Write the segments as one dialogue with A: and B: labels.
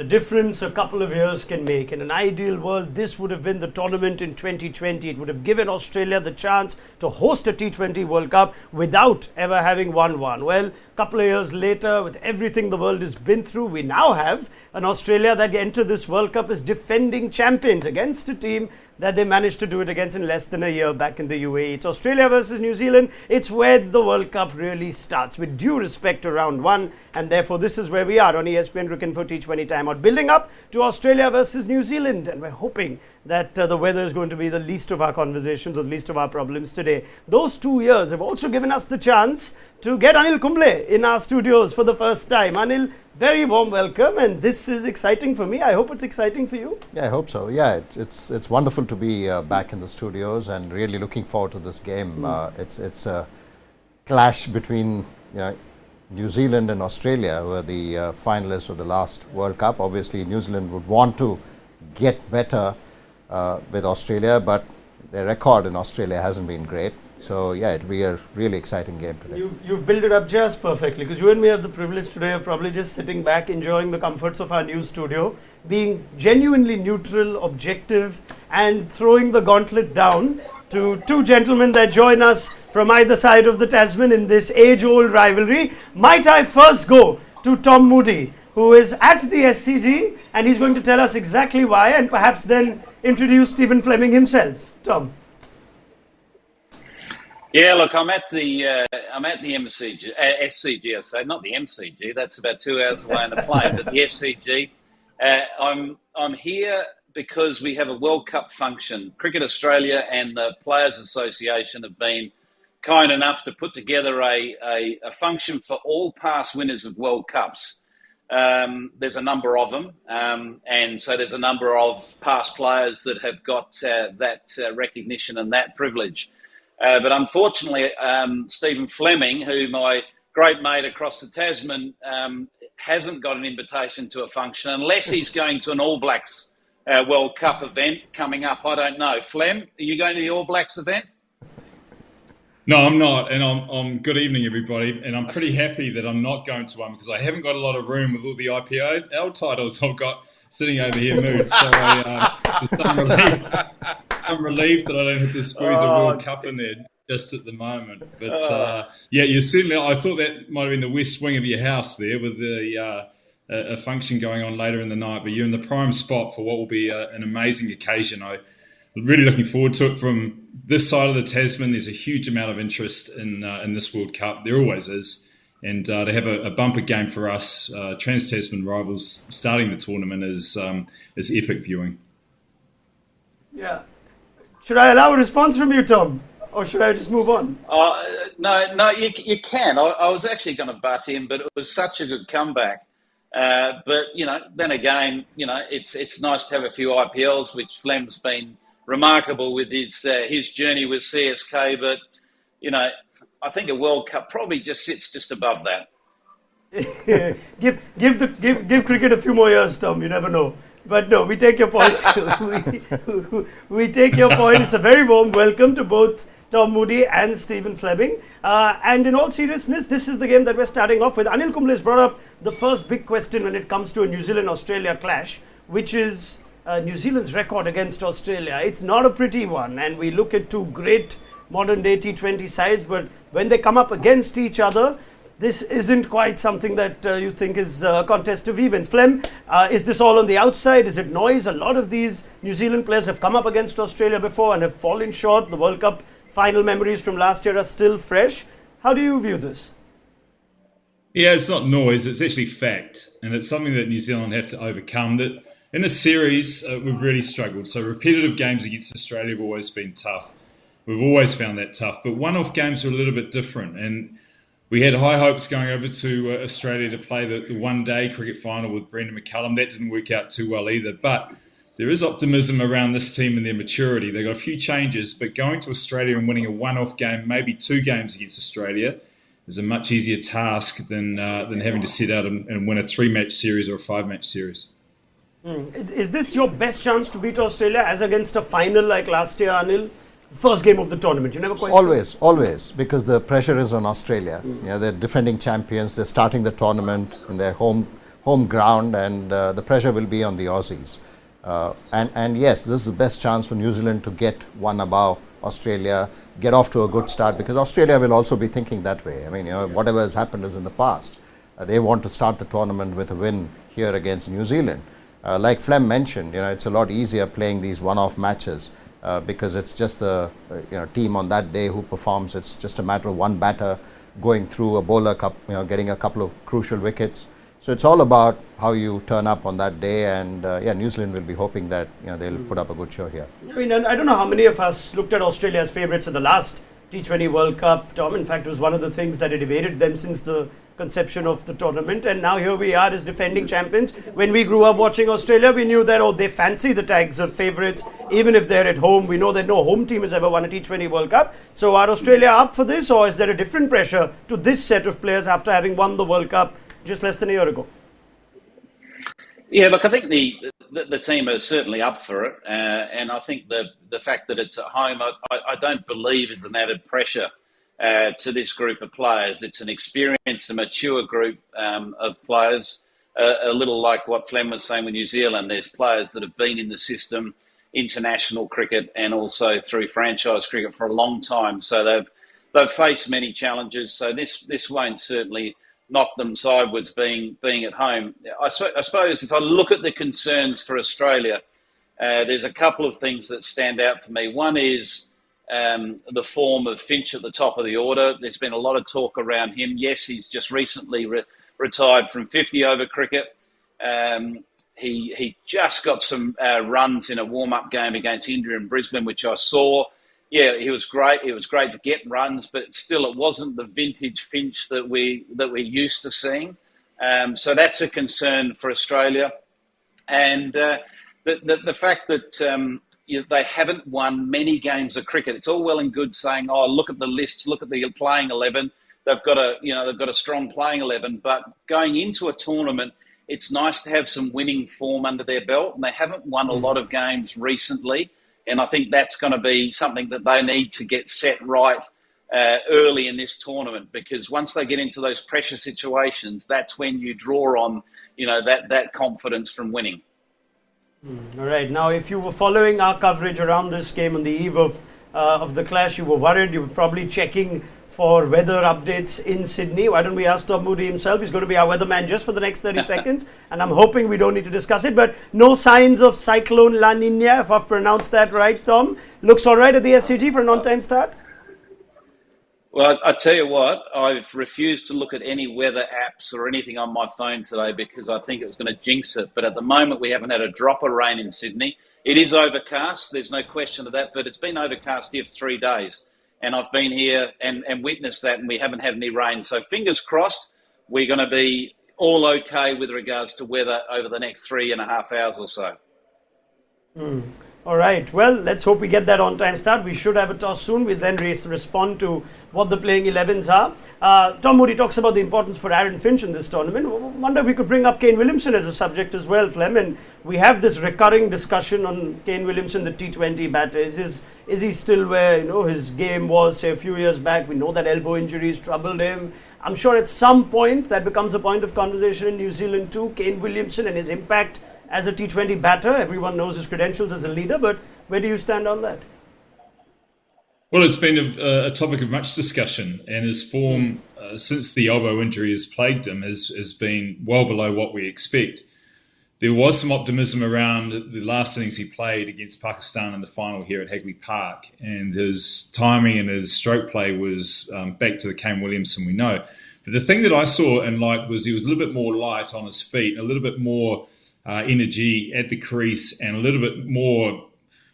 A: the difference a couple of years can make. In an ideal world, this would have been the tournament in 2020. It would have given Australia the chance to host a T20 World Cup without ever having won one. Well, a couple of years later, with everything the world has been through, we now have an Australia that enter this World Cup as defending champions against a team that they managed to do it against in less than a year back in the UAE. It's Australia versus New Zealand. It's where the World Cup really starts, with due respect to round one. And therefore, this is where we are on ESPN Cricket for T20 Timeout, building up to Australia versus New Zealand. And we're hoping that the weather is going to be the least of our conversations or the least of our problems today. Those 2 years have also given us the chance to get Anil Kumble in our studios for the first time. Anil, very warm welcome, and this is exciting for me. I hope it's exciting for you.
B: Yeah, I hope so. Yeah, it's wonderful to be back in the studios and really looking forward to this game. It's a clash between New Zealand and Australia, who are the finalists of the last World Cup. Obviously, New Zealand would want to get better with Australia, but their record in Australia hasn't been great. So yeah, it'll be a really exciting game today.
A: You've built it up just perfectly, because you and me have the privilege today of probably just sitting back, enjoying the comforts of our news studio, being genuinely neutral, objective, and throwing the gauntlet down to two gentlemen that join us from either side of the Tasman in this age-old rivalry. Might I first go to Tom Moody, who is at the SCG, and he's going to tell us exactly why, and perhaps then introduce Stephen Fleming himself. Tom.
C: Yeah, look, I'm at the MCG, SCG. I say, not the MCG. That's about 2 hours away on a plane. But the SCG. I'm here because we have a World Cup function. Cricket Australia and the Players Association have been kind enough to put together a function for all past winners of World Cups. There's a number of them, and so there's a number of past players that have got that recognition and that privilege. But unfortunately, Stephen Fleming, who my great mate across the Tasman, hasn't got an invitation to a function unless he's going to an All Blacks World Cup event coming up. I don't know. Flem, are you going to the All Blacks event?
D: No, I'm not. And I'm good evening, everybody. And I'm pretty happy that I'm not going to one because I haven't got a lot of room with all the IPL titles I've got sitting over here, Mood. So I'm relieved that I don't have to squeeze a World Cup in there just at the moment. But yeah, you certainly. I thought that might have been the west wing of your house there with the a function going on later in the night. But you're in the prime spot for what will be an amazing occasion. I'm really looking forward to it. From this side of the Tasman, there's a huge amount of interest in this World Cup. There always is. And to have a bumper game for us, Trans-Tasman rivals starting the tournament is epic viewing.
A: Yeah. Should I allow a response from you, Tom? Or should I just move on?
C: No, you can. I was actually going to butt in, but it was such a good comeback. But, then again, it's nice to have a few IPLs, which Flem's been remarkable with his journey with CSK. But, I think a World Cup probably just sits just above that.
A: Give cricket a few more years, Tom. You never know. But no, we take your point. we take your point. It's a very warm welcome to both Tom Moody and Stephen Fleming. And in all seriousness, this is the game that we're starting off with. Anil Kumble has brought up the first big question when it comes to a New Zealand-Australia clash, which is New Zealand's record against Australia. It's not a pretty one. And we look at two great modern-day T20 sides, but when they come up against each other, this isn't quite something that you think is a contest of evens. Flem, is this all on the outside? Is it noise? A lot of these New Zealand players have come up against Australia before and have fallen short. The World Cup final memories from last year are still fresh. How do you view this?
D: Yeah, it's not noise. It's actually fact. And it's something that New Zealand have to overcome. That in a series, we've really struggled. So repetitive games against Australia have always been tough. We've always found that tough. But one-off games are a little bit different. And we had high hopes going over to Australia to play the one-day cricket final with Brendan McCullum. That didn't work out too well either. But there is optimism around this team and their maturity. They've got a few changes, but going to Australia and winning a one-off game, maybe two games against Australia, is a much easier task than having to sit out and win a three-match series or a five-match series.
A: Is this your best chance to beat Australia as against a final like last year, Anil? First game of the tournament, you never quite
B: always, because the pressure is on Australia. Yeah, they're defending champions. They're starting the tournament in their home home ground, and the pressure will be on the Aussies. And yes, this is the best chance for New Zealand to get one above Australia, get off to a good start, because Australia will also be thinking that way. I mean, whatever has happened is in the past. They want to start the tournament with a win here against New Zealand. Like Flem mentioned, it's a lot easier playing these one-off matches because it's just the team on that day who performs. It's just a matter of one batter going through, a bowler getting a couple of crucial wickets. So it's all about how you turn up on that day, and New Zealand will be hoping that they'll put up a good show here.
A: I mean, I don't know how many of us looked at Australia as favourites in the last T20 World Cup. Tom, in fact, was one of the things that had evaded them since the conception of the tournament, and now here we are as defending champions. When we grew up watching Australia, we knew that they fancy the tags of favourites, even if they're at home. We know that no home team has ever won a T20 World Cup. So are Australia up for this, or is there a different pressure to this set of players after having won the World Cup just less than a year ago?
C: Yeah, look, I think the team are certainly up for it, and I think the fact that it's at home, I don't believe is an added pressure to this group of players. It's an experienced, a mature group of players, a little like what Flem was saying with New Zealand. There's players that have been in the system, international cricket, and also through franchise cricket for a long time. So they've faced many challenges. So this won't certainly knock them sideways being at home. I suppose if I look at the concerns for Australia, there's a couple of things that stand out for me. One is the form of Finch at the top of the order. There's been a lot of talk around him. Yes, he's just recently retired from 50-over cricket. He just got some runs in a warm-up game against India in Brisbane, which I saw. Yeah, he was great. It was great to get runs, but still, it wasn't the vintage Finch that we're used to seeing. So that's a concern for Australia, and the fact that they haven't won many games of cricket. It's all well and good saying, "Oh, look at the lists, look at the playing 11." They've got a strong playing 11, but going into a tournament, it's nice to have some winning form under their belt, and they haven't won a lot of games recently. And I think that's going to be something that they need to get set right early in this tournament, because once they get into those pressure situations, that's when you draw on, that confidence from winning.
A: All right. Now, if you were following our coverage around this game on the eve of the clash, you were worried. You were probably checking for weather updates in Sydney. Why don't we ask Tom Moody himself? He's going to be our weatherman just for the next 30 seconds. And I'm hoping we don't need to discuss it. But no signs of Cyclone La Nina, if I've pronounced that right, Tom. Looks all right at the SCG for an on-time start?
C: Well, I tell you what, I've refused to look at any weather apps or anything on my phone today because I think it was going to jinx it. But at the moment, we haven't had a drop of rain in Sydney. It is overcast. There's no question of that. But it's been overcast here for 3 days. And I've been here and witnessed that, and we haven't had any rain. So fingers crossed, we're going to be all okay with regards to weather over the next 3.5 hours or so.
A: All right. Well, let's hope we get that on-time start. We should have a toss soon. We'll then respond to what the playing 11s are. Tom Moody talks about the importance for Aaron Finch in this tournament. Wonder if we could bring up Kane Williamson as a subject as well, Flem. And we have this recurring discussion on Kane Williamson, the T20 batter. Is he still where his game was, say, a few years back? We know that elbow injuries troubled him. I'm sure at some point that becomes a point of conversation in New Zealand too. Kane Williamson and his impact as a T20 batter. Everyone knows his credentials as a leader, but where do you stand on that?
D: Well, it's been a topic of much discussion, and his form since the elbow injury has plagued him has been well below what we expect. There was some optimism around the last innings he played against Pakistan in the final here at Hagley Park, and his timing and his stroke play was back to the Kane Williamson we know. But the thing that I saw and liked was he was a little bit more light on his feet, a little bit more energy at the crease, and a little bit more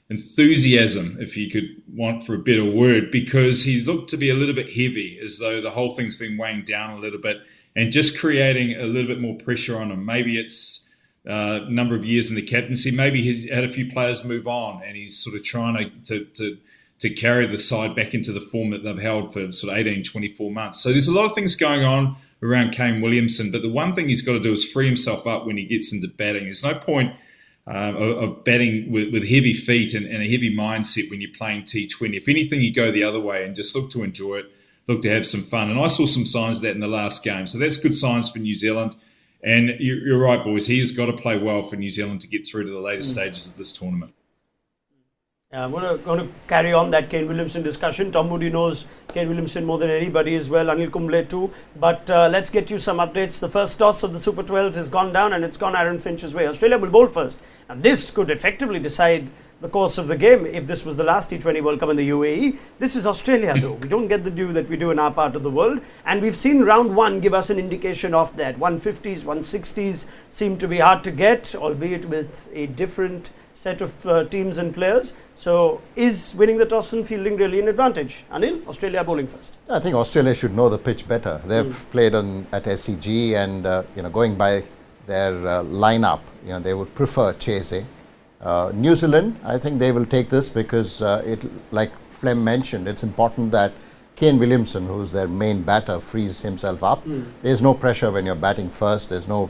D: enthusiasm, if you could want for a better word, because he looked to be a little bit heavy, as though the whole thing's been weighing down a little bit and just creating a little bit more pressure on him. Maybe it's a number of years in the captaincy. Maybe he's had a few players move on and he's sort of trying to carry the side back into the form that they've held for sort of 18, 24 months. So there's a lot of things going on around Kane Williamson, but the one thing he's got to do is free himself up when he gets into batting. There's no point of batting with heavy feet and a heavy mindset when you're playing T20. If anything, you go the other way and just look to enjoy it, look to have some fun. And I saw some signs of that in the last game. So that's good signs for New Zealand. And you're right, boys. He has got to play well for New Zealand to get through to the later stages of this tournament.
A: I'm going to carry on that Kane Williamson discussion. Tom Moody knows Kane Williamson more than anybody as well, Anil Kumble too. But let's get you some updates. The first toss of the Super 12s has gone down and it's gone Aaron Finch's way. Australia will bowl first. And this could effectively decide the course of the game if this was the last T20 World Cup in the UAE. This is Australia though. We don't get the due that we do in our part of the world. And we've seen round one give us an indication of that. 150s, 160s seem to be hard to get, albeit with a different set of teams and players. So is winning the toss and fielding really an advantage? Anil, Australia bowling first.
B: I think Australia should know the pitch better. They've played at SCG and going by their lineup, they would prefer chasing. New Zealand, I think they will take this because like Flem mentioned, it's important that Kane Williamson, who's their main batter, frees himself up. There's no pressure when you're batting first. There's no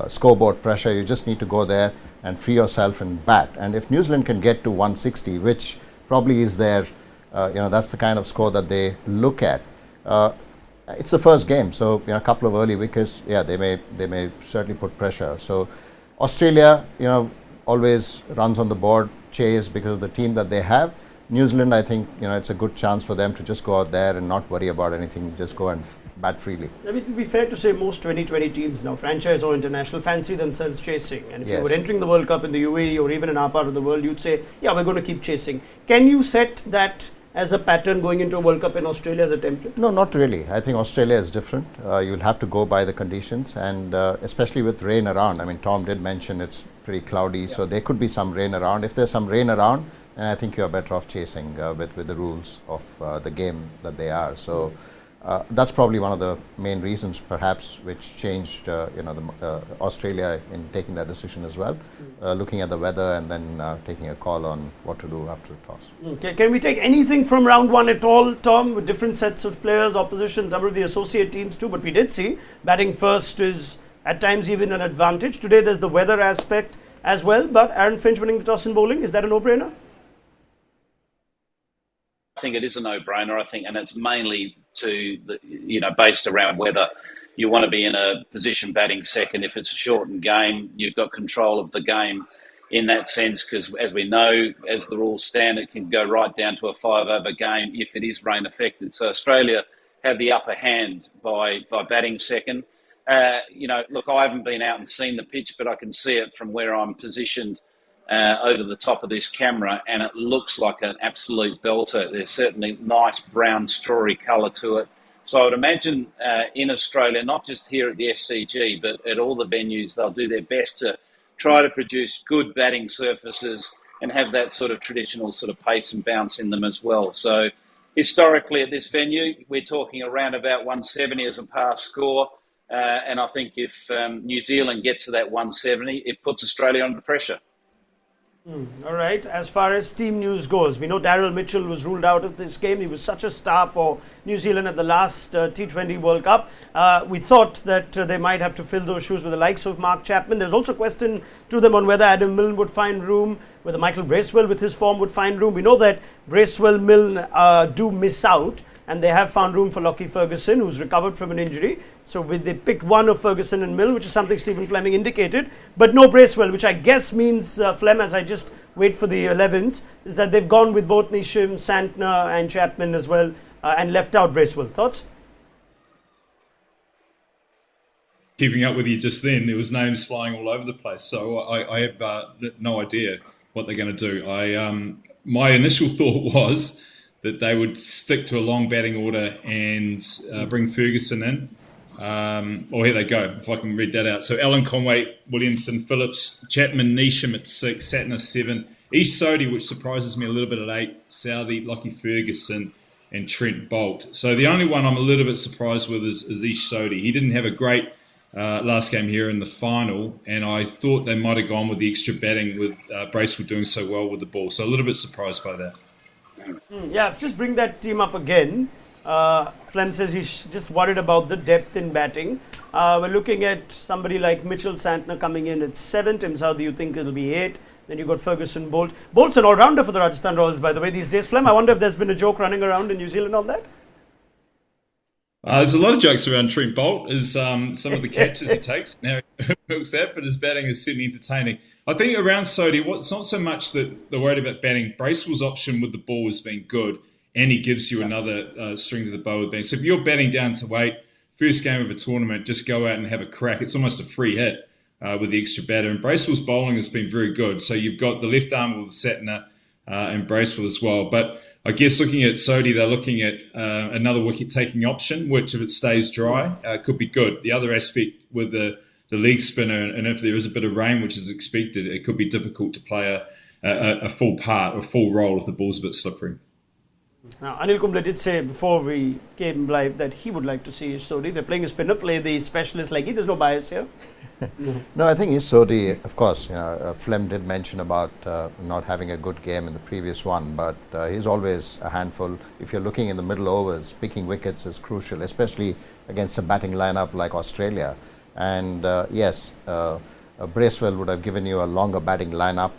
B: scoreboard pressure. You just need to go there and free yourself and bat. And if New Zealand can get to 160, which probably is their, that's the kind of score that they look at. It's the first game, so a couple of early wickets, they may certainly put pressure. So Australia, always runs on the board, chase because of the team that they have. New Zealand, I think, it's a good chance for them to just go out there and not worry about anything, just go and bat freely.
A: I mean, it would be fair to say most 2020 teams now, franchise or international, fancy themselves chasing. And if you were entering the World Cup in the UAE or even in our part of the world, you'd say, we're going to keep chasing. Can you set that as a pattern going into a World Cup in Australia as a template?
B: No, not really. I think Australia is different. You'll have to go by the conditions, and especially with rain around. I mean, Tom did mention it's pretty cloudy, so there could be some rain around. If there's some rain around, then I think you're better off chasing with the rules of the game that they are. So that's probably one of the main reasons, perhaps, which changed Australia in taking that decision as well, looking at the weather and then taking a call on what to do after the toss.
A: Okay. Can we take anything from round one at all, Tom, with different sets of players, opposition, number of the associate teams too? But we did see batting first is at times even an advantage. Today there's the weather aspect as well, but Aaron Finch winning the toss in bowling, is that a no-brainer?
C: I think it is a no-brainer. I think, and it's mainly based around whether you want to be in a position batting second. If it's a shortened game, you've got control of the game in that sense, because as we know, as the rules stand, it can go right down to a 5-over game if it is rain affected. So Australia have the upper hand by batting second. Look, I haven't been out and seen the pitch, but I can see it from where I'm positioned over the top of this camera, and it looks like an absolute belter. There's certainly nice brown strawy colour to it. So I would imagine in Australia, not just here at the SCG, but at all the venues, they'll do their best to try to produce good batting surfaces and have that sort of traditional sort of pace and bounce in them as well. So historically at this venue, we're talking around about 170 as a pass score. And I think if New Zealand get to that 170, it puts Australia under pressure.
A: All right. As far as team news goes, we know Daryl Mitchell was ruled out of this game. He was such a star for New Zealand at the last T20 World Cup. We thought that they might have to fill those shoes with the likes of Mark Chapman. There's also a question to them on whether Adam Milne would find room, whether Michael Bracewell with his form would find room. We know that Bracewell, Milne do miss out, and they have found room for Lockie Ferguson, who's recovered from an injury. So they picked one of Ferguson and Milne, which is something Stephen Fleming indicated, but no Bracewell, which I guess means, Flem, as I just wait for the 11s, is that they've gone with both Nisham, Santner and Chapman as well, and left out Bracewell. Thoughts?
D: Keeping up with you just then, there was names flying all over the place. So I have no idea what they're going to do. My initial thought was that they would stick to a long batting order and bring Ferguson in. Here they go, if I can read that out. So Alan Conway, Williamson, Phillips, Chapman, Nisham at 6, Satner 7, Ish Sodhi, which surprises me a little bit at 8, Southey, Lockie Ferguson and Trent Boult. So the only one I'm a little bit surprised with is Ish Sodhi. He didn't have a great last game here in the final, and I thought they might have gone with the extra batting with Bracewell doing so well with the ball. So a little bit surprised by that.
A: Just bring that team up again. Flem says he's just worried about the depth in batting. We're looking at somebody like Mitchell Santner coming in at 7. Tim Southey, you think it'll be 8. Then you've got Ferguson, Boult. Boult's an all-rounder for the Rajasthan Royals, by the way, these days. Flem, I wonder if there's been a joke running around in New Zealand on that?
D: There's a lot of jokes around Trent Bolt as some of the catches he takes and how he milks that, but his batting is certainly entertaining. I think around Sodhi, it's not so much that they're worried about batting. Bracewell's option with the ball has been good, and he gives you another string to the bow with batting. So if you're batting down to 8, first game of a tournament, just go out and have a crack. It's almost a free hit with the extra batter. And Bracewell's bowling has been very good. So you've got the left arm with Satner and Bracewell as well. But I guess looking at Sodhi, they're looking at another wicket-taking option, which if it stays dry, could be good. The other aspect with the leg spinner, and if there is a bit of rain, which is expected, it could be difficult to play a full part or full role if the ball's a bit slippery.
A: Now, Anil Kumble did say before we came live that he would like to see Sodhi. If they're playing a spinner, play the specialist like he. There's no bias here.
B: No, I think Sodhi, of course, Flem did mention about not having a good game in the previous one, but he's always a handful. If you're looking in the middle overs, picking wickets is crucial, especially against a batting lineup like Australia. And yes, Bracewell would have given you a longer batting lineup.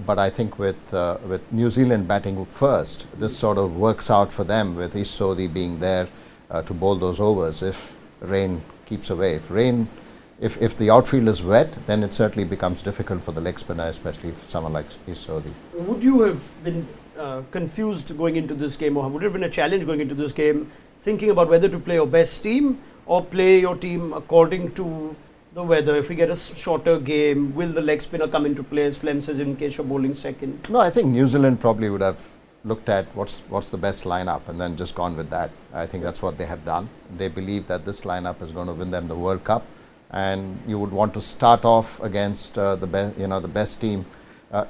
B: But I think with New Zealand batting first, this sort of works out for them with Sodhi being there to bowl those overs if rain keeps away. If the outfield is wet, then it certainly becomes difficult for the leg spinner, especially for someone like Sodhi.
A: Would you have been confused going into this game, or would it have been a challenge going into this game, thinking about whether to play your best team or play your team according to the weather? If we get a shorter game, will the leg spinner come into play, as Flem says, in case you're bowling second?
B: No, I think New Zealand probably would have looked at what's the best lineup and then just gone with that. I think that's what they have done. They believe that this lineup is going to win them the World Cup, and you would want to start off against the best team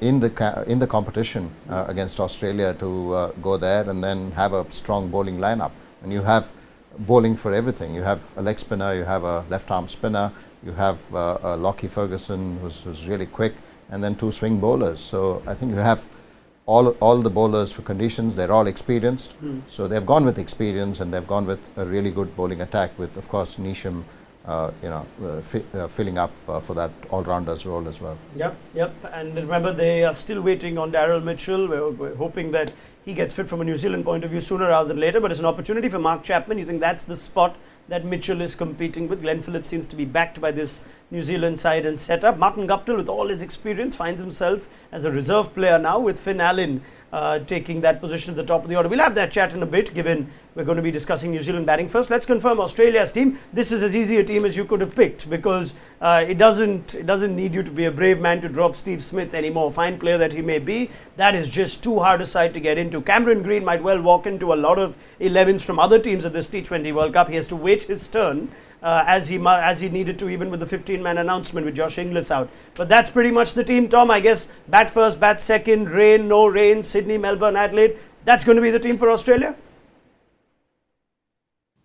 B: in the competition against Australia to go there and then have a strong bowling lineup. And you have bowling for everything. You have a leg spinner, you have a left arm spinner, you have Lockie Ferguson who's really quick, and then 2 swing bowlers. So I think you have all the bowlers for conditions. They're all experienced. So they've gone with experience, and they've gone with a really good bowling attack with, of course, Neesham filling up for that all-rounders role as well.
A: Yep. And remember, they are still waiting on Daryl Mitchell. We're hoping that he gets fit from a New Zealand point of view sooner rather than later, but it's an opportunity for Mark Chapman. You think that's the spot that Mitchell is competing with? Glenn Phillips seems to be backed by this New Zealand side and setup. Martin Guptill, with all his experience, finds himself as a reserve player now, with Finn Allen taking that position at the top of the order. We'll have that chat in a bit, given we're going to be discussing New Zealand batting first. Let's confirm Australia's team. This is as easy a team as you could have picked, because it doesn't need you to be a brave man to drop Steve Smith anymore. Fine player that he may be, that is just too hard a side to get into. Cameron Green might well walk into a lot of 11s from other teams at this T20 World Cup. He has to wait his turn as he needed to, even with the 15-man announcement with Josh Inglis out. But that's pretty much the team, Tom. I guess bat first, bat second, rain, no rain, Sydney, Melbourne, Adelaide. That's going to be the team for Australia?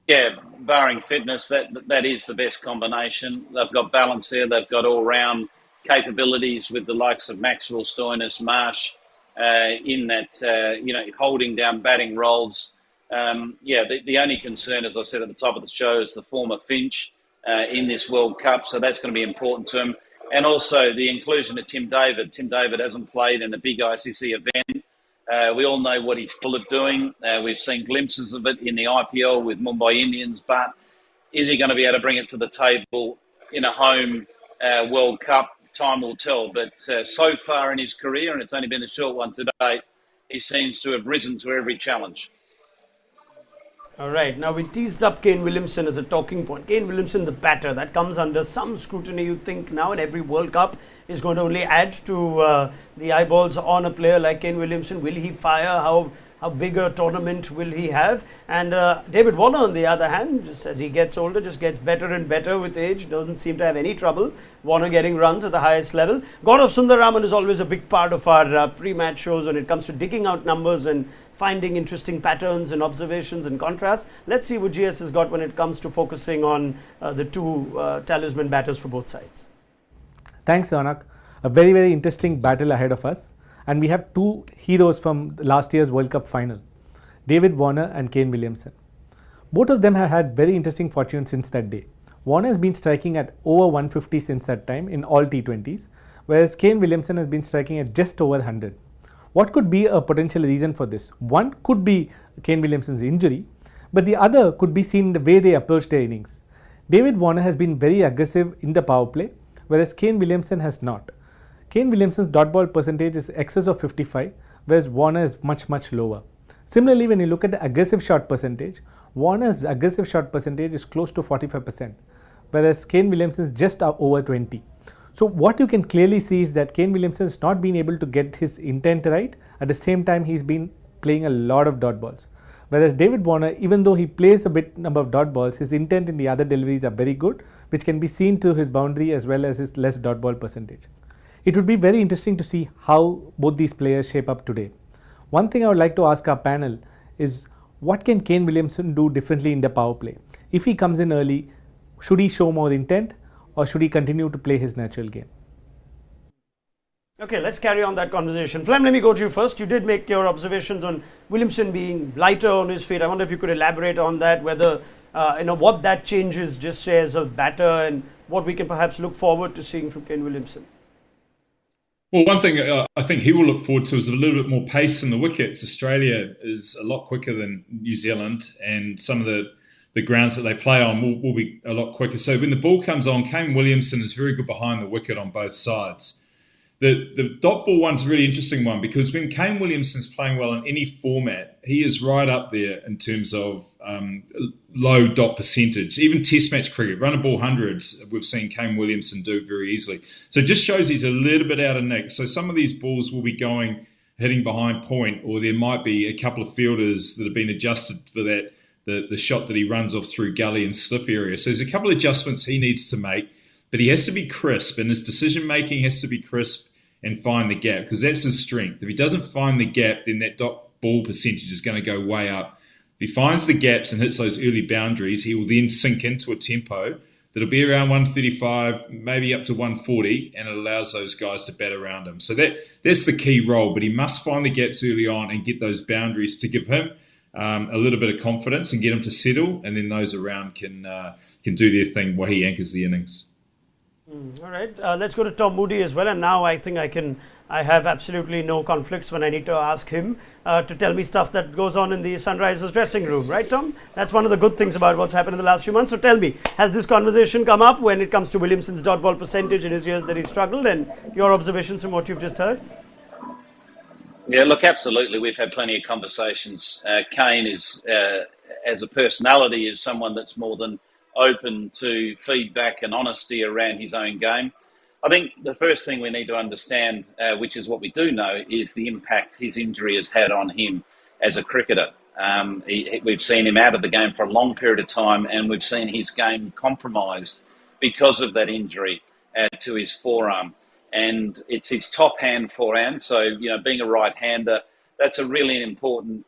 C: Yeah, barring fitness, that is the best combination. They've got balance there. They've got all-round capabilities with the likes of Maxwell, Stoinis, Marsh in that, holding down batting roles. The only concern, as I said at the top of the show, is the former Finch in this World Cup. So that's going to be important to him. And also the inclusion of Tim David. Tim David hasn't played in a big ICC event. We all know what he's full of doing. We've seen glimpses of it in the IPL with Mumbai Indians, but is he going to be able to bring it to the table in a home World Cup? Time will tell. But so far in his career, and it's only been a short one today, he seems to have risen to every challenge.
A: All right, now we teased up Kane Williamson as a talking point. Kane Williamson, the batter, that comes under some scrutiny, you think, now, and every World Cup is going to only add to the eyeballs on a player like Kane Williamson. Will he fire? How big a tournament will he have? And David Warner, on the other hand, just as he gets older, just gets better and better with age, doesn't seem to have any trouble. Warner getting runs at the highest level. Gaurav Sundararaman is always a big part of our pre-match shows when it comes to digging out numbers and finding interesting patterns and observations and contrasts. Let's see what GS has got when it comes to focusing on the two talisman batters for both sides.
E: Thanks, Raunak. A very, very interesting battle ahead of us. And we have two heroes from last year's World Cup final, David Warner and Kane Williamson. Both of them have had very interesting fortune since that day. Warner has been striking at over 150 since that time in all T20s, whereas Kane Williamson has been striking at just over 100. What could be a potential reason for this? One could be Kane Williamson's injury, but the other could be seen in the way they approach their innings. David Warner has been very aggressive in the power play, whereas Kane Williamson has not. Kane Williamson's dot ball percentage is excess of 55, whereas Warner is much lower. Similarly, when you look at the aggressive shot percentage, Warner's aggressive shot percentage is close to 45%, whereas Kane Williamson is just over 20. So what you can clearly see is that Kane Williamson has not been able to get his intent right. At the same time, he's been playing a lot of dot balls. Whereas David Warner, even though he plays a bit number of dot balls, his intent in the other deliveries are very good, which can be seen through his boundary as well as his less dot ball percentage. It would be very interesting to see how both these players shape up today. One thing I would like to ask our panel is, what can Kane Williamson do differently in the power play? If he comes in early, should he show more intent or should he continue to play his natural game?
A: Okay, let's carry on that conversation. Flem, let me go to you first. You did make your observations on Williamson being lighter on his feet. I wonder if you could elaborate on that, whether, what that changes just say as a batter and what we can perhaps look forward to seeing from Kane Williamson.
D: Well, one thing I think he will look forward to is a little bit more pace in the wickets. Australia is a lot quicker than New Zealand, and some of the grounds that they play on will be a lot quicker. So when the ball comes on, Kane Williamson is very good behind the wicket on both sides. The dot ball one's a really interesting one, because when Kane Williamson's playing well in any format, he is right up there in terms of low dot percentage. Even test match cricket, run a ball hundreds, we've seen Kane Williamson do very easily. So it just shows he's a little bit out of nick. So some of these balls will be hitting behind point, or there might be a couple of fielders that have been adjusted for that, the shot that he runs off through gully and slip area. So there's a couple of adjustments he needs to make, but he has to be crisp, and his decision making has to be crisp and find the gap, because that's his strength. If he doesn't find the gap, then that dot ball percentage is going to go way up. If he finds the gaps and hits those early boundaries, he will then sink into a tempo that'll be around 135, maybe up to 140, and it allows those guys to bat around him. So that's the key role, but he must find the gaps early on and get those boundaries to give him a little bit of confidence and get him to settle, and then those around can do their thing while he anchors the innings.
A: All right, let's go to Tom Moody as well. And now I think I have absolutely no conflicts when I need to ask him to tell me stuff that goes on in the Sunrisers dressing room. Right, Tom? That's one of the good things about what's happened in the last few months. So tell me, has this conversation come up when it comes to Williamson's dot ball percentage in his years that he struggled, and your observations from what you've just heard?
C: Yeah, look, absolutely. We've had plenty of conversations. Kane is, as a personality, is someone that's more than open to feedback and honesty around his own game. I think the first thing we need to understand, which is what we do know, is the impact his injury has had on him as a cricketer. We've seen him out of the game for a long period of time, and we've seen his game compromised because of that injury to his forearm. And it's his top hand forehand. So, being a right-hander, that's a really important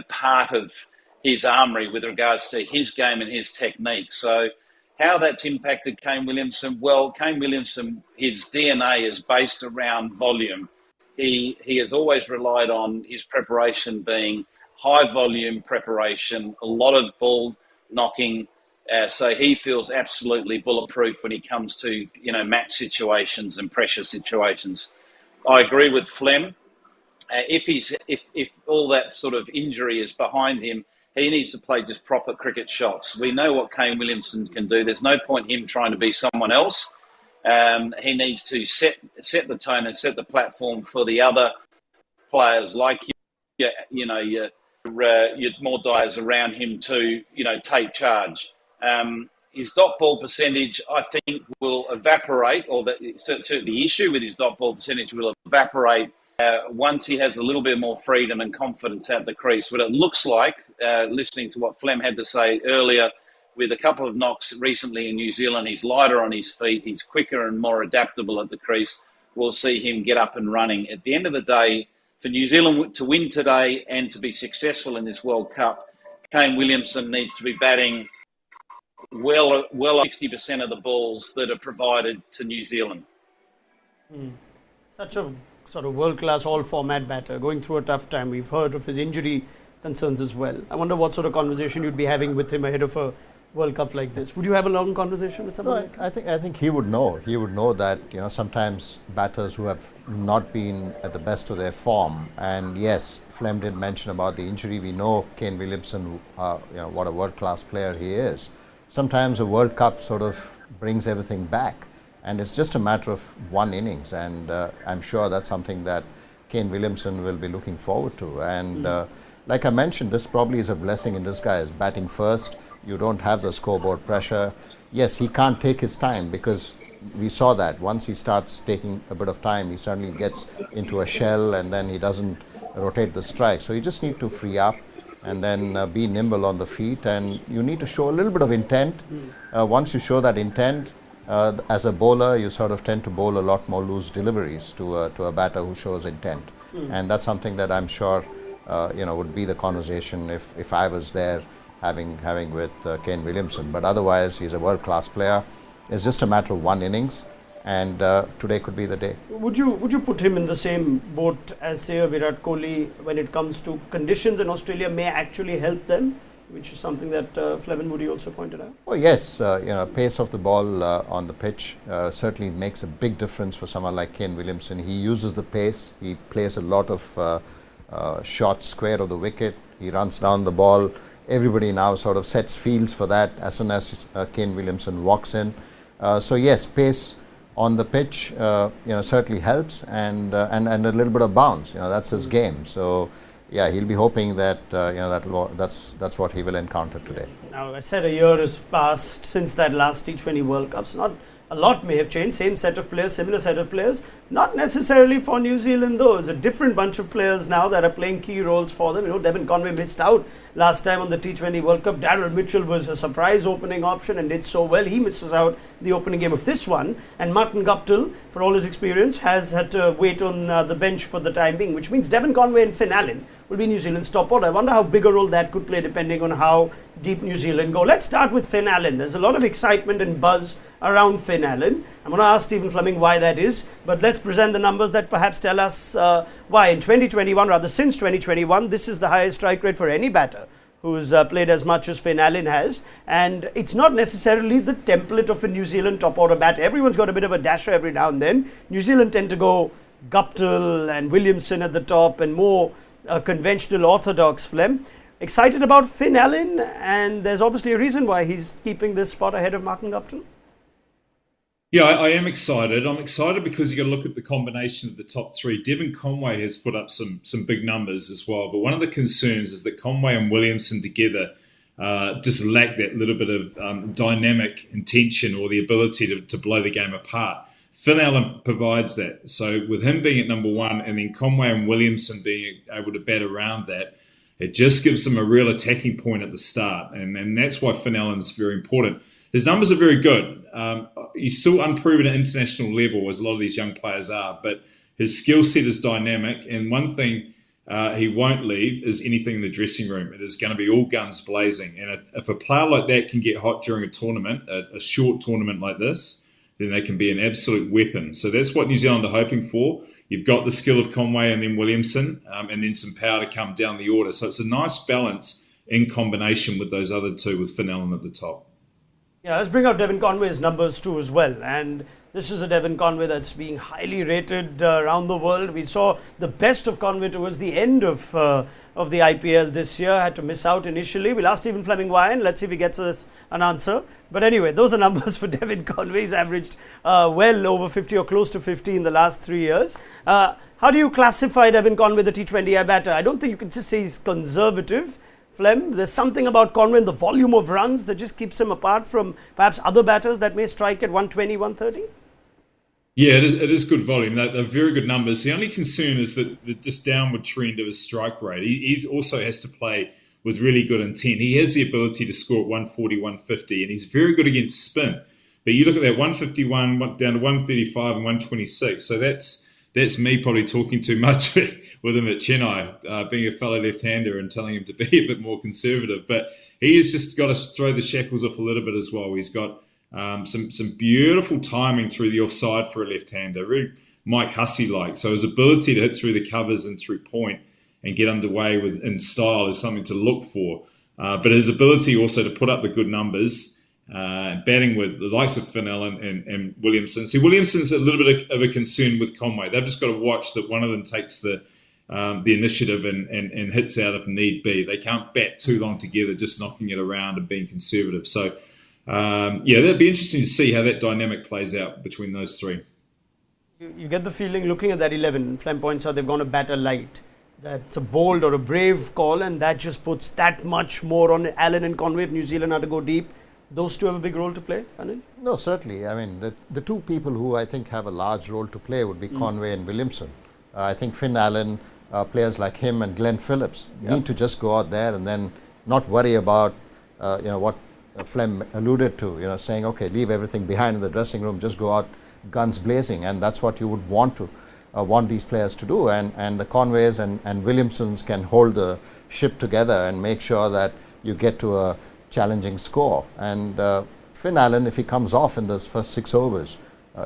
C: part of his armoury with regards to his game and his technique. So how that's impacted Kane Williamson? Well, Kane Williamson, his DNA is based around volume. He has always relied on his preparation being high volume preparation, a lot of ball knocking. So he feels absolutely bulletproof when he comes to, match situations and pressure situations. I agree with Flem. If all that sort of injury is behind him, he needs to play just proper cricket shots. We know what Kane Williamson can do. There's no point him trying to be someone else. He needs to set the tone and set the platform for the other players like your more dyers around him to take charge. His dot ball percentage, I think, will evaporate, or certainly the issue with his dot ball percentage will evaporate once he has a little bit more freedom and confidence at the crease. But it looks like, listening to what Flem had to say earlier, with a couple of knocks recently in New Zealand, he's lighter on his feet, he's quicker and more adaptable at the crease. We'll see him get up and running. At the end of the day, for New Zealand to win today and to be successful in this World Cup, Kane Williamson needs to be batting well 60% of the balls that are provided to New Zealand.
A: Such a sort of world-class all-format batter, going through a tough time. We've heard of his injury concerns as well. I wonder what sort of conversation you'd be having with him ahead of a World Cup like this? Would you have a long conversation with someone?
B: No, I think he would know. He would know that sometimes batters who have not been at the best of their form, and yes, Flem did mention about the injury. We know Kane Williamson, what a world-class player he is. Sometimes a World Cup sort of brings everything back, and it's just a matter of one innings, and I'm sure that's something that Kane Williamson will be looking forward to. And like I mentioned, this probably is a blessing in disguise. Batting first, you don't have the scoreboard pressure. Yes, he can't take his time, because we saw that once he starts taking a bit of time, he suddenly gets into a shell and then he doesn't rotate the strike. So you just need to free up and then be nimble on the feet, and you need to show a little bit of intent. Once you show that intent, as a bowler, you sort of tend to bowl a lot more loose deliveries to a batter who shows intent. And that's something that I'm sure would be the conversation if I was there having with Kane Williamson. But otherwise, he's a world-class player. It's just a matter of one innings, and today could be the day.
A: Would you put him in the same boat as, say, Virat Kohli when it comes to conditions in Australia may actually help them, which is something that Fleming Moody also pointed out?
B: Oh yes, pace of the ball on the pitch certainly makes a big difference for someone like Kane Williamson. He uses the pace. He plays a lot of shots square of the wicket. He runs down the ball. Everybody now sort of sets fields for that as soon as Kane Williamson walks in. So yes, pace on the pitch, certainly helps, and a little bit of bounce. That's his game. So yeah, he'll be hoping that that's what he will encounter today.
A: Now, I said a year has passed since that last T20 World Cup. So not a lot may have changed. Same set of players, similar set of players. Not necessarily for New Zealand though. It's a different bunch of players now that are playing key roles for them. Devon Conway missed out last time on the T20 World Cup. Daryl Mitchell was a surprise opening option and did so well. He misses out the opening game of this one. And Martin Guptill, for all his experience, has had to wait on the bench for the time being, which means Devon Conway and Finn Allen will be New Zealand's top order. I wonder how big a role that could play depending on how deep New Zealand go. Let's start with Finn Allen. There's a lot of excitement and buzz around Finn Allen. I'm going to ask Stephen Fleming why that is, but let's present the numbers that perhaps tell us why. In 2021, rather since 2021, this is the highest strike rate for any batter who's played as much as Finn Allen has, and it's not necessarily the template of a New Zealand top order batter. Everyone's got a bit of a dasher every now and then. New Zealand tend to go Guptill and Williamson at the top and more conventional orthodox. Flem, excited about Finn Allen, and there's obviously a reason why he's keeping this spot ahead of Martin Guptill.
D: Yeah, I am excited. I'm excited because you got to look at the combination of the top three. Devon Conway has put up some big numbers as well, but one of the concerns is that Conway and Williamson together just lack that little bit of dynamic intention or the ability to blow the game apart. Finn Allen provides that. So with him being at number one and then Conway and Williamson being able to bat around that, it just gives them a real attacking point at the start. And that's why Finn Allen is very important. His numbers are very good. He's still unproven at international level, as a lot of these young players are, but his skill set is dynamic. And one thing he won't leave is anything in the dressing room. It is going to be all guns blazing. And if a player like that can get hot during a tournament, a short tournament like this, then they can be an absolute weapon. So that's what New Zealand are hoping for. You've got the skill of Conway and then Williamson, and then some power to come down the order. So it's a nice balance in combination with those other two, with Finn Allen at the top.
A: Yeah, let's bring out Devon Conway's numbers too as well. And this is a Devon Conway that's being highly rated around the world. We saw the best of Conway towards the end of the IPL this year. Had to miss out initially. We'll ask Stephen Fleming why, and let's see if he gets us an answer. But anyway, those are numbers for Devon Conway. He's averaged well over 50 or close to 50 in the last 3 years. How do you classify Devon Conway, the T20 batter? I don't think you can just say he's conservative. Flem, there's something about Conway and the volume of runs that just keeps him apart from perhaps other batters that may strike at 120, 130?
D: Yeah, it is good volume. They're very good numbers. The only concern is that the just downward trend of his strike rate. He also has to play with really good intent. He has the ability to score at 140, 150, and he's very good against spin. But you look at that 151 down to 135 and 126. So that's me probably talking too much with him at Chennai, being a fellow left-hander and telling him to be a bit more conservative. But he has just got to throw the shackles off a little bit as well. He's got some beautiful timing through the offside for a left-hander, really Mike Hussey-like. So his ability to hit through the covers and through point and get underway in style is something to look for. But his ability also to put up the good numbers, batting with the likes of Fennell and Williamson. See, Williamson's a little bit of a concern with Conway. They've just got to watch that one of them takes the initiative and hits out if need be. They can't bat too long together, just knocking it around and being conservative. So, that'd be interesting to see how that dynamic plays out between those three.
A: You get the feeling looking at that 11, Flem points out they've gone a batter light. That's a bold or a brave call, and that just puts that much more on Allen and Conway if New Zealand are to go deep. Those two have a big role to play, Anil?
B: No, certainly. I mean, the two people who I think have a large role to play would be Conway and Williamson. I think Finn Allen, players like him and Glenn Phillips need to just go out there and then not worry about, what Flem alluded to, saying, okay, leave everything behind in the dressing room, just go out guns blazing, and that's what you would want these players to do, and the Conways and Williamsons can hold the ship together and make sure that you get to a challenging score. And Finn Allen, if he comes off in those first 6 overs,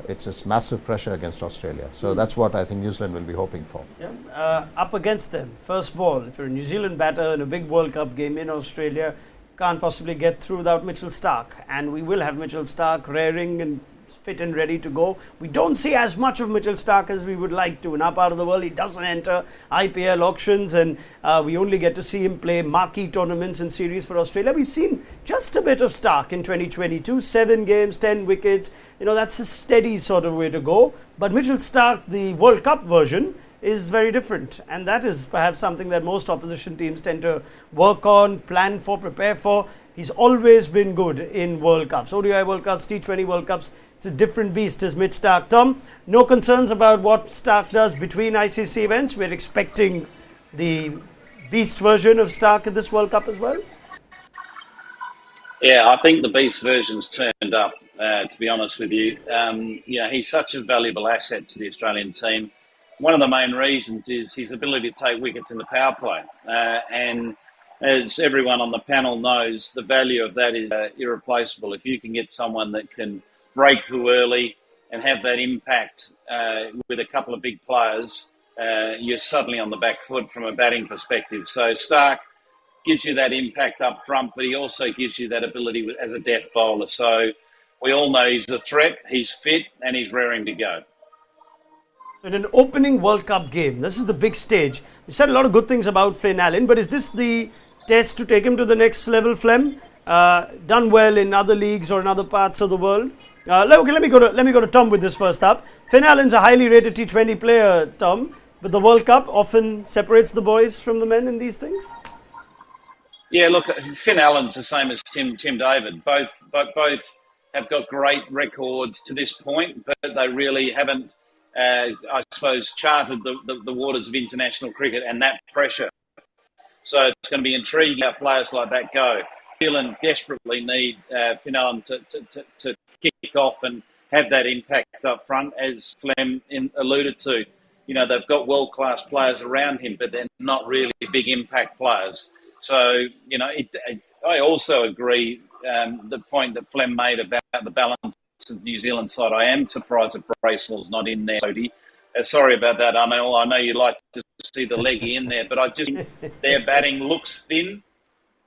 B: it's massive pressure against Australia. So that's what I think New Zealand will be hoping for.
A: Yeah. Up against them, first ball, if you're a New Zealand batter in a big World Cup game in Australia, can't possibly get through without Mitchell Starc, and we will have Mitchell Starc raring and fit and ready to go. We don't see as much of Mitchell Starc as we would like to. In our part of the world, he doesn't enter IPL auctions, and we only get to see him play marquee tournaments and series for Australia. We've seen just a bit of Starc in 2022, 7 games, 10 wickets. That's a steady sort of way to go. But Mitchell Starc, the World Cup version, is very different, and that is perhaps something that most opposition teams tend to work on, plan for, prepare for. He's always been good in World Cups, ODI World Cups, T20 World Cups. It's a different beast as Mitch Starc. Tom, no concerns about what Starc does between ICC events? We're expecting the beast version of Starc in this World Cup as well?
C: Yeah, I think the beast version's turned up, to be honest with you. He's such a valuable asset to the Australian team. One of the main reasons is his ability to take wickets in the power play. And as everyone on the panel knows, the value of that is irreplaceable. If you can get someone that can break through early and have that impact with a couple of big players, you're suddenly on the back foot from a batting perspective. So Starc gives you that impact up front, but he also gives you that ability as a death bowler. So we all know he's a threat, he's fit, and he's raring to go.
A: In an opening World Cup game, this is the big stage. You said a lot of good things about Finn Allen, but is this the test to take him to the next level, Flem? Done well in other leagues or in other parts of the world. Let me go to Tom with this first up. Finn Allen's a highly rated T20 player, Tom, but the World Cup often separates the boys from the men in these things.
C: Yeah, look, Finn Allen's the same as Tim David. Both have got great records to this point, but they really haven't, I suppose, charted the waters of international cricket and that pressure. So it's going to be intriguing how players like that go. New Zealand desperately need Finn Allen to kick off and have that impact up front, as Flem alluded to. They've got world-class players around him, but they're not really big impact players. So, I also agree the point that Flem made about the balance of the New Zealand side. I am surprised that Bracewell's not in there, Moody. Sorry about that, Anil. I know you like to see the leggy in there, but their batting looks thin.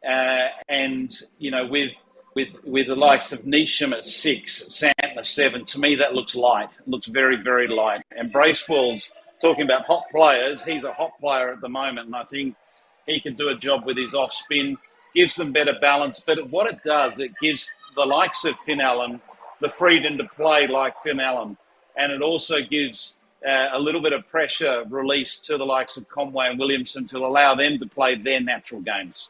C: And, with the likes of Neesham at 6, Santner 7, to me that looks light. It looks very, very light. And Bracewell's talking about hot players. He's a hot player at the moment, and I think he can do a job with his off spin, gives them better balance. But what it does, it gives the likes of Finn Allen the freedom to play like Finn Allen. And it also gives a little bit of pressure released to the likes of Conway and Williamson to allow them to play their natural games.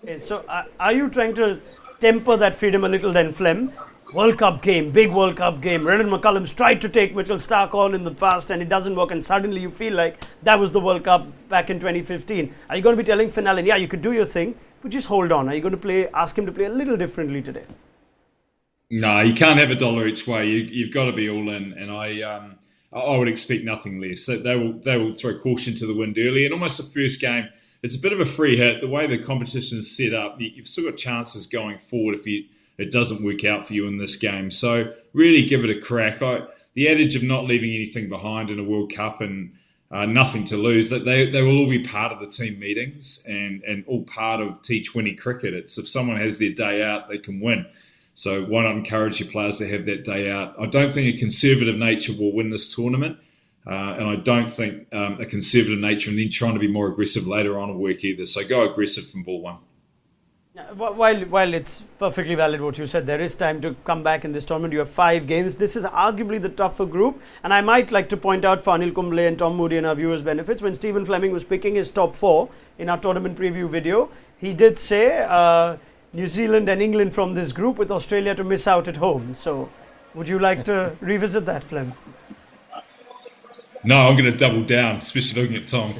A: Okay, so are you trying to temper that freedom a little then, Flem? World Cup game, big World Cup game. Brendan McCullum's tried to take Mitchell Starc on in the past and it doesn't work, and suddenly you feel like that was the World Cup back in 2015. Are you going to be telling Finn Allen, yeah, you could do your thing, but just hold on? Are you going to ask him to play a little differently today?
D: No, you can't have a dollar each way. You've got to be all in, and I would expect nothing less. They will throw caution to the wind early, and almost the first game, it's a bit of a free hit. The way the competition is set up, you've still got chances going forward if it doesn't work out for you in this game. So really give it a crack. The adage of not leaving anything behind in a World Cup and nothing to lose. That they will all be part of the team meetings and all part of T20 cricket. It's if someone has their day out, they can win. So why not encourage your players to have that day out? I don't think a conservative nature will win this tournament. And I don't think a conservative nature and then trying to be more aggressive later on will work either. So go aggressive from ball one.
A: While it's perfectly valid what you said, there is time to come back in this tournament. You have 5 games. This is arguably the tougher group. And I might like to point out for Anil Kumble and Tom Moody and our viewers' benefits, when Stephen Fleming was picking his top 4 in our tournament preview video, he did say New Zealand and England from this group, with Australia to miss out at home. So would you like to revisit that, Flem?
D: No, I'm going to double down, especially looking at Tom.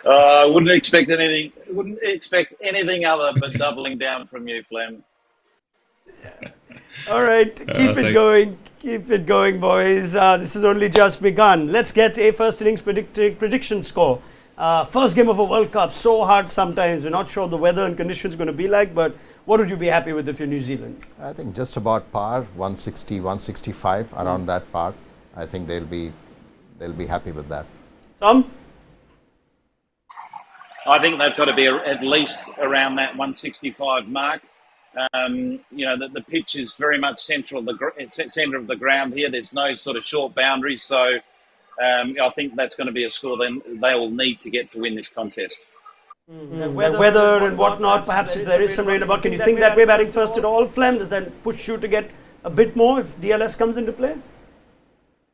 C: I wouldn't expect anything other but doubling down from you, Flem.
A: All right, keep it going, boys. This has only just begun. Let's get a first innings prediction score. First game of a World Cup, so hard sometimes. We're not sure the weather and conditions are going to be like, but what would you be happy with if you're New Zealand?
B: I think just about par, 160, 165, around that part. I think they'll be happy with that.
A: Tom?
C: I think they've got to be at least around that 165 mark. The pitch is very much centre of the ground here. There's no sort of short boundaries, so I think that's going to be a score then they will need to get to win this contest.
A: The weather and whatnot, perhaps if there is some rain about, can you think that way batting first at all, Flem? Does that push you to get a bit more if DLS comes into play?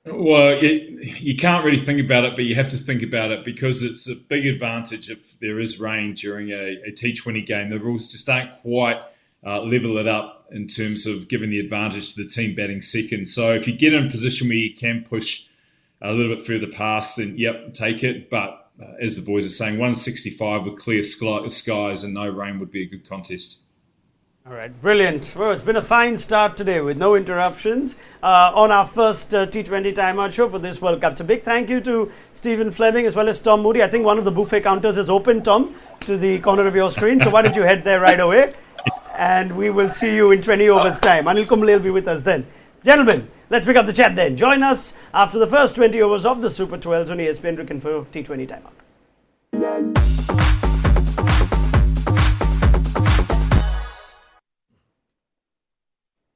D: Well, you can't really think about it, but you have to think about it because it's a big advantage if there is rain during a T20 game. The rules just don't quite level it up in terms of giving the advantage to the team batting second. So if you get in a position where you can push a little bit further past, then yep, take it. But as the boys are saying, 165 with clear skies and no rain would be a good contest.
A: All right, brilliant. Well, it's been a fine start today with no interruptions on our first T20 timeout show for this World Cup. So big thank you to Stephen Fleming as well as Tom Moody. I think one of the buffet counters is open, Tom, to the corner of your screen. So why don't you head there right away? And we will see you in 20 overs time. Anil Kumble will be with us then. Gentlemen, let's pick up the chat then. Join us after the first 20 overs of the Super 12s on ESPN Cricket for T20 timeout.